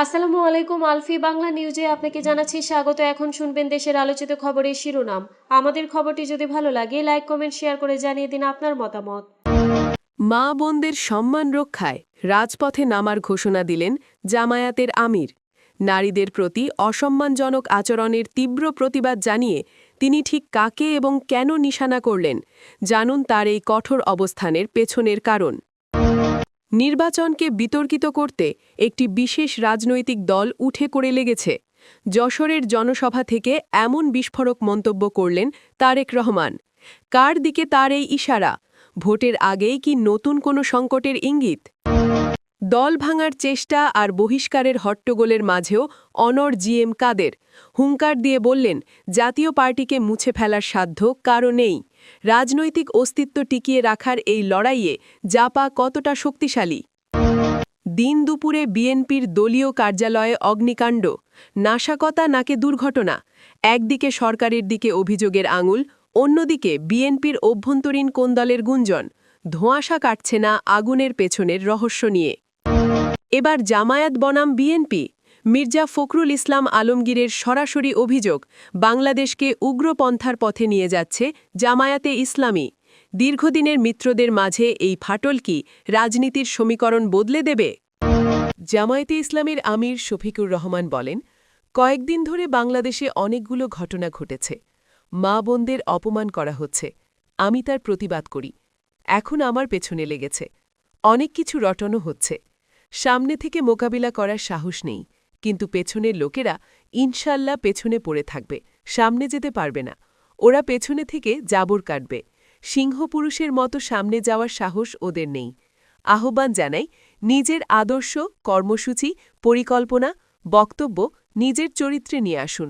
আসসালামু আলাইকুম। আলফি বাংলা নিউজে আপনাকে জানাচ্ছি স্বাগত। এখন শুনবেন দেশের আলোচিত খবরের শিরোনাম। আমাদের খবরটি যদি ভালো লাগে লাইক কমেন্ট শেয়ার করে জানিয়ে দিন আপনার মতামত। মা বোনদের সম্মান রক্ষায় রাজপথে নামার ঘোষণা দিলেন জামায়াতের আমির। নারীদের প্রতি অসম্মানজনক আচরণের তীব্র প্রতিবাদ জানিয়ে তিনি ঠিক কাকে এবং কেন নিশানা করলেন, জানুন তার এই কঠোর অবস্থানের পেছনের কারণ। নির্বাচনকে বিতর্কিত করতে একটি বিশেষ রাজনৈতিক দল উঠে করে লেগেছে। যশোরের জনসভা থেকে এমন বিস্ফোরক মন্তব্য করলেন তারেক রহমান। কার দিকে তার এই ইশারা? ভোটের আগেই কি নতুন কোনো সংকটের ইঙ্গিত? দল ভাঙার চেষ্টা আর বহিষ্কারের হট্টগোলের মাঝেও অনড় জিএম কাদের হুঙ্কার দিয়ে বললেন, জাতীয় পার্টিকে মুছে ফেলার সাধ্য কারও নেই। রাজনৈতিক অস্তিত্ব টিকিয়ে রাখার এই লড়াইয়ে জাপা কতটা শক্তিশালী? দিন দুপুরে বিএনপির দলীয় কার্যালয়ে অগ্নিকাণ্ড, নাশকতা নাকি দুর্ঘটনা? একদিকে সরকারের দিকে অভিযোগের আঙুল, অন্যদিকে বিএনপির অভ্যন্তরীণ কোন দলের গুঞ্জন। ধোঁয়াশা কাটছে না আগুনের পেছনের রহস্য নিয়ে। এবার জামায়াত বনাম বিএনপি। মির্জা ফখরুল ইসলাম আলমগীরের সরাসরি অভিযোগ, বাংলাদেশকে উগ্রপন্থার পথে নিয়ে যাচ্ছে জামায়াতে ইসলামী। দীর্ঘদিনের মিত্রদের মাঝে এই ফাটল কি রাজনীতির সমীকরণ বদলে দেবে? জামায়াতে ইসলামের আমির শফিকুর রহমান বলেন, কয়েকদিন ধরে বাংলাদেশে অনেকগুলো ঘটনা ঘটেছে। মা বোনদের অপমান করা হচ্ছে, আমি তার প্রতিবাদ করি। এখন আমার পেছনে লেগেছে, অনেক কিছু রটনো হচ্ছে। সামনে থেকে মোকাবিলা করার সাহস নেই, কিন্তু পেছনের লোকেরা ইনশাল্লাহ পেছনে পড়ে থাকবে, সামনে যেতে পারবে না। ওরা পেছনে থেকে জাবর কাটবে। সিংহপুরুষের মতো সামনে যাওয়ার সাহস ওদের নেই। আহ্বান জানাই, নিজের আদর্শ, কর্মসূচি, পরিকল্পনা, বক্তব্য নিজের চরিত্রে নিয়ে আসুন।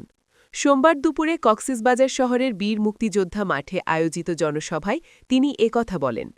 সোমবার দুপুরে কক্সবাজার শহরের বীর মুক্তিযোদ্ধা মাঠে আয়োজিত জনসভায় তিনি একথা বলেন।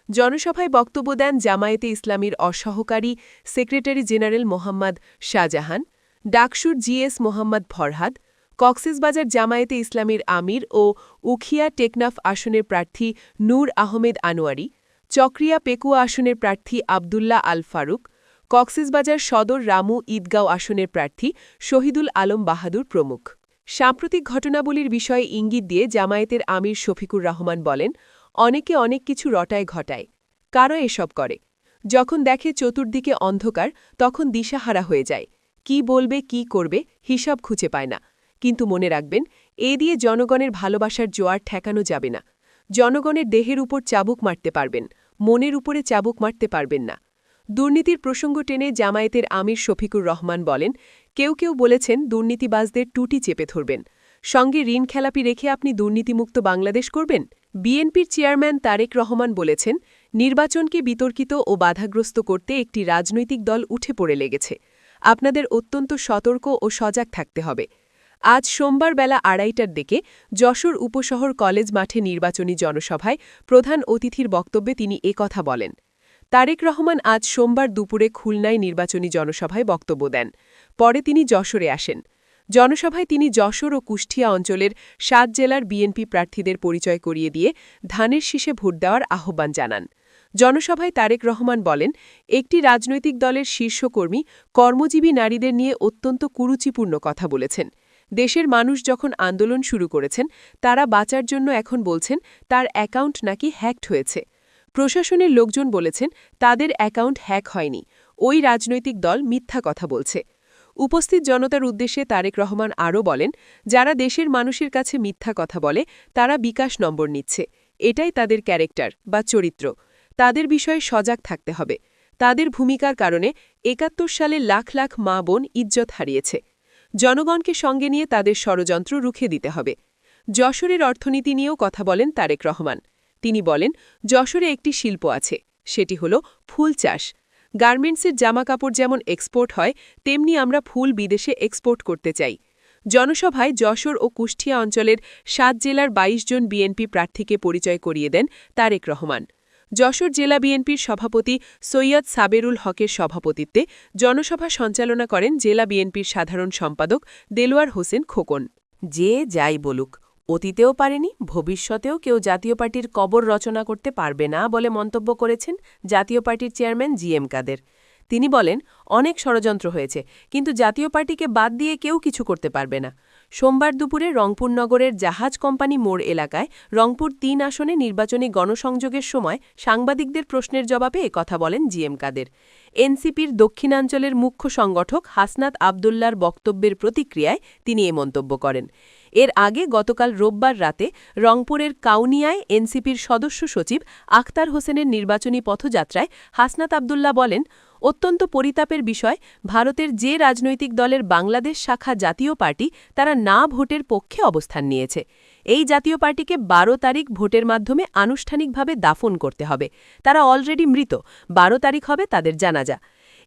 জনসভায় বক্তব্য দেন জামায়াতে ইসলামীর অসহকারী সেক্রেটারি জেনারেল মোহাম্মদ শাহজাহান, ডাকসুর জিএস মোহাম্মদ ফরহাদ, কক্সবাজার জামায়াতে ইসলামীর আমির ও উখিয়া টেকনাফ আসনের প্রার্থী নূর আহমেদ আনোয়ারি, চকরিয়া পেকুয়া আসনের প্রার্থী আবদুল্লাহ আল ফারুক, কক্সবাজার সদর রামু ঈদগাঁও আসনের প্রার্থী শহীদুল আলম বাহাদুর প্রমুখ। সাম্প্রতিক ঘটনাবলীর বিষয়ে ইঙ্গিত দিয়ে জামায়াতের আমির শফিকুর রহমান বলেন, অনেকে অনেক কিছু রটায় ঘটায়। কারা এসব করে? যখন দেখে চতুর্দিকে অন্ধকার, তখন দিশাহারা হয়ে যায়। কি বলবে, কি করবে, হিসাব খুঁজে পায় না। কিন্তু মনে রাখবেন, এ দিয়ে জনগণের ভালোবাসার জোয়ার ঠেকানো যাবে না। জনগণের দেহের উপর চাবুক মারতে পারবেন, মনের উপরে চাবুক মারতে পারবেন না। দুর্নীতির প্রসঙ্গ টেনে জামায়াতের আমির শফিকুর রহমান বলেন, কেউ কেউ বলেছেন দুর্নীতিবাজদের টুটি চেপে ধরবেন, সঙ্গে ঋণ খেলাপি রেখে আপনি দুর্নীতিমুক্ত বাংলাদেশ করবেন। বিএনপির চেয়ারম্যান তারেক রহমান বলেছেন, নির্বাচনকে বিতর্কিত ও বাধাগ্রস্ত করতে একটি রাজনৈতিক দল উঠে পড়ে লেগেছে। আপনাদের অত্যন্ত সতর্ক ও সজাগ থাকতে হবে। আজ সোমবার বেলা 2:30টার দিকে যশোর উপশহর কলেজ মাঠে নির্বাচনী জনসভায় প্রধান অতিথির বক্তব্যে তিনি একথা বলেন। তারেক রহমান আজ সোমবার দুপুরে খুলনায় নির্বাচনী জনসভায় বক্তব্য দেন। পরে তিনি যশোরে আসেন। জনসভায় তিনি যশোর ও কুষ্টিয়া অঞ্চলের 7 জেলার বিএনপি প্রার্থীদের পরিচয় করিয়ে দিয়ে ধানের শীষে ভোট দেওয়ার আহ্বান জানান। জনসভায় তারেক রহমান বলেন, একটি রাজনৈতিক দলের শীর্ষকর্মী কর্মজীবী নারীদের নিয়ে অত্যন্ত কুরুচিপূর্ণ কথা বলেছেন। দেশের মানুষ যখন আন্দোলন শুরু করেছেন, তারা বাঁচার জন্য এখন বলছেন তার অ্যাকাউন্ট নাকি হ্যাকড হয়েছে। প্রশাসনের লোকজন বলেছেন তাদের অ্যাকাউন্ট হ্যাক হয়নি, ওই রাজনৈতিক দল মিথ্যা কথা বলছে। উপস্থিত জনতার উদ্দেশ্যে তারেক রহমান আরও বলেন, যারা দেশের মানুষের কাছে মিথ্যা কথা বলে তারা বিকাশ নম্বর নিচ্ছে। এটাই তাদের ক্যারেক্টার বা চরিত্র। তাদের বিষয়ে সজাগ থাকতে হবে। তাদের ভূমিকার কারণে ৭১ সালে লাখ লাখ মা বোন ইজ্জত হারিয়েছে। জনগণকে সঙ্গে নিয়ে তাদের ষড়যন্ত্র রুখে দিতে হবে। যশোরের অর্থনীতি নিয়েও কথা বলেন তারেক রহমান। তিনি বলেন, যশোরে একটি শিল্প আছে, সেটি হল ফুল চাষ। গার্মেন্টসের জামাকাপড় যেমন এক্সপোর্ট হয়, তেমনি আমরা ফুল বিদেশে এক্সপোর্ট করতে চাই। জনসভায় যশোর ও কুষ্টিয়া অঞ্চলের 7 জেলার 22 জন বিএনপি প্রার্থীকে পরিচয় করিয়ে দেন তারেক রহমান। যশোর জেলা বিএনপির সভাপতি সৈয়দ সাবেরুল হকের সভাপতিত্বে জনসভা সঞ্চালনা করেন জেলা বিএনপির সাধারণ সম্পাদক দেলোয়ার হোসেন খোকন। যে যাই বলুক, অতীতেও পারেনি, ভবিষ্যতেও কেউ জাতীয় পার্টির কবর রচনা করতে পারবে না বলে মন্তব্য করেছেন জাতীয় পার্টির চেয়ারম্যান জিএম কাদের। তিনি বলেন, অনেক ষড়যন্ত্র হয়েছে, কিন্তু জাতীয় পার্টিকে বাদ দিয়ে কেউ কিছু করতে পারবে না। সোমবার দুপুরে রংপুর নগরের জাহাজ কোম্পানি মোড় এলাকায় রংপুর ৩ আসনে নির্বাচনী গণসংযোগের সময় সাংবাদিকদের প্রশ্নের জবাবে একথা বলেন জিএম কাদের। এনসিপির দক্ষিণাঞ্চলের মুখ্য সংগঠক হাসনাত আবদুল্লার বক্তব্যের প্রতিক্রিয়ায় তিনি এ মন্তব্য করেন। এর আগে গতকাল রোববার রাতে রংপুরের কাউনিয়ায় এনসিপির সদস্য সচিব আখতার হোসেনের নির্বাচনী পথযাত্রায় হাসনাত আবদুল্লা বলেন, অত্যন্ত পরিতাপের বিষয়, ভারতের যে রাজনৈতিক দলের বাংলাদেশ শাখা জাতীয় পার্টি তারা না ভোটের পক্ষে অবস্থান নিয়েছে। এই জাতীয় পার্টিকে ১২ তারিখ ভোটের মাধ্যমে আনুষ্ঠানিকভাবে দাফন করতে হবে। তারা অলরেডি মৃত, ১২ তারিখ হবে তাদের জানাজা।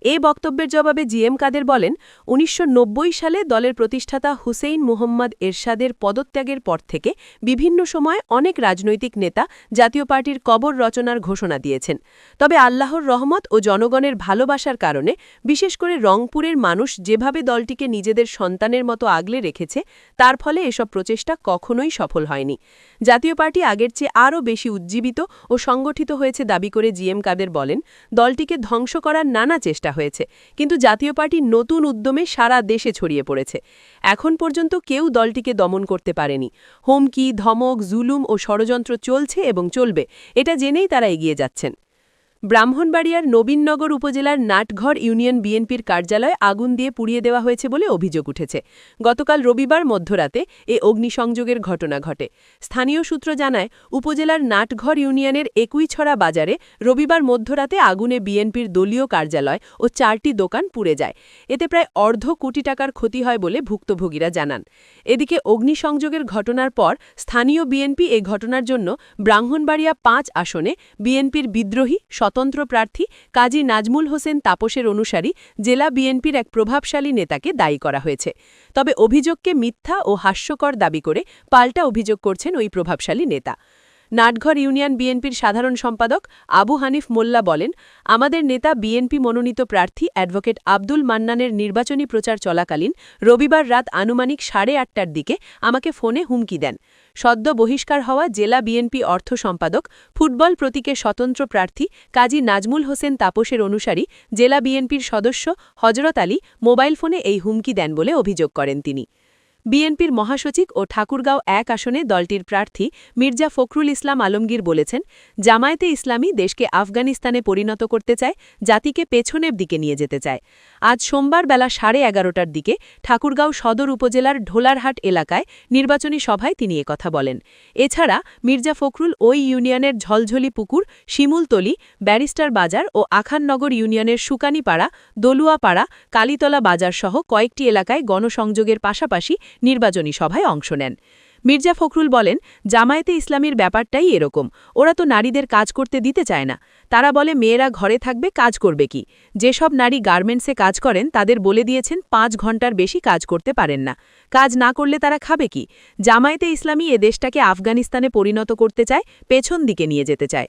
এ বক্তব্যের জবাবে জিএম কাদের বলেন, ১৯৯০ সালে দলের প্রতিষ্ঠাতা হুসেইন মুহম্মদ এরশাদের পদত্যাগের পর থেকে বিভিন্ন সময় অনেক রাজনৈতিক নেতা জাতীয় পার্টির কবর রচনার ঘোষণা দিয়েছেন। তবে আল্লাহর রহমত ও জনগণের ভালোবাসার কারণে, বিশেষ করে রংপুরের মানুষ যেভাবে দলটিকে নিজেদের সন্তানের মতো আগলে রেখেছে, তার ফলে এসব প্রচেষ্টা কখনোই সফল হয়নি। জাতীয় পার্টি আগের চেয়ে আরও বেশি উজ্জীবিত ও সংগঠিত হয়েছে দাবি করে জিএম কাদের বলেন, দলটিকে ধ্বংস করার নানা চেষ্টা হয়েছে, কিন্তু জাতীয় পার্টি নতুন উদ্যমে সারা দেশে ছড়িয়ে পড়েছে। এখন পর্যন্ত কেউ দলটিকে দমন করতে পারেনি। হুমকি, ধমক, জুলুম ও ষড়যন্ত্র চলছে এবং চলবে, এটা জেনেই তারা এগিয়ে যাচ্ছেন। ব্রাহ্মণবাড়িয়ার নবীনগর উপজেলার নাটঘর ইউনিয়ন বিএনপির কার্যালয়ে আগুন দিয়ে পুড়িয়ে দেওয়া হয়েছে বলে অভিযোগ উঠেছে। গতকাল রবিবার মধ্যরাতে এ অগ্নিসংযোগের ঘটনা ঘটে। স্থানীয় সূত্র জানায়, উপজেলার নাটঘর ইউনিয়নের একুইছড়া বাজারে রবিবার মধ্যরাতে আগুনে বিএনপির দলীয় কার্যালয় ও ৪টি দোকান পুড়ে যায়। এতে প্রায় অর্ধ কোটি টাকার ক্ষতি হয় বলে ভুক্তভোগীরা জানান। এদিকে অগ্নিসংযোগের ঘটনার পর স্থানীয় বিএনপি এ ঘটনার জন্য ব্রাহ্মণবাড়িয়া ৫ আসনে বিএনপির বিদ্রোহী স্বতন্ত্র প্রার্থী কাজী নাজমুল হোসেন তাপসের অনুসারী জেলা বিএনপির এক প্রভাবশালী নেতাকে দায়ী করা হয়েছে। তবে অভিযোগকে মিথ্যা ও হাস্যকর দাবি করে পাল্টা অভিযোগ করছেন ওই প্রভাবশালী নেতা। নাটঘর ইউনিয়ন বিএনপির সাধারণ সম্পাদক আবু হানিফ মোল্লা বলেন, আমাদের নেতা বিএনপি মনোনীত প্রার্থী অ্যাডভোকেট আব্দুল মান্নানের নির্বাচনী প্রচার চলাকালীন রবিবার রাত আনুমানিক ৮:৩০টার দিকে আমাকে ফোনে হুমকি দেন। সদ্য বহিষ্কার হওয়া জেলা বিএনপি অর্থ সম্পাদক, ফুটবল প্রতীকের স্বতন্ত্র প্রার্থী কাজী নাজমুল হোসেন তাপসের অনুসারী জেলা বিএনপির সদস্য হজরত আলী মোবাইল ফোনে এই হুমকি দেন বলে অভিযোগ করেন তিনি। বিএনপির মহাসচিব ও ঠাকুরগাঁও ১ আসনে দলটির প্রার্থী মির্জা ফখরুল ইসলাম আলমগীর বলেছেন, জামায়াতে ইসলামী দেশকে আফগানিস্তানে পরিণত করতে চায়, জাতিকে পেছনের দিকে নিয়ে যেতে চায়। আজ সোমবার বেলা 11:30টার দিকে ঠাকুরগাঁও সদর উপজেলার ঢোলারহাট এলাকায় নির্বাচনী সভায় তিনি একথা বলেন। এছাড়া মির্জা ফখরুল ওই ইউনিয়নের ঝলঝলি পুকুর, শিমুলতলি, ব্যারিস্টার বাজার ও আখাননগর ইউনিয়নের সুকানীপাড়া, দলুয়াপাড়া, কালীতলা বাজারসহ কয়েকটি এলাকায় গণসংযোগের পাশাপাশি নির্বাচনী সভায় অংশ নেন। মির্জা ফখরুল বলেন, জামায়াতে ইসলামীর ব্যাপারটাই এরকম, ওরা তো নারীদের কাজ করতে দিতে চায় না। তারা বলে মেয়েরা ঘরে থাকবে, কাজ করবে কি? যেসব নারী গার্মেন্টসে কাজ করেন তাদের বলে দিয়েছেন ৫ ঘন্টার বেশি কাজ করতে পারেন না। কাজ না করলে তারা খাবে কি? জামায়াতে ইসলামী এ দেশটাকে আফগানিস্তানে পরিণত করতে চায়, পেছন দিকে নিয়ে যেতে চায়।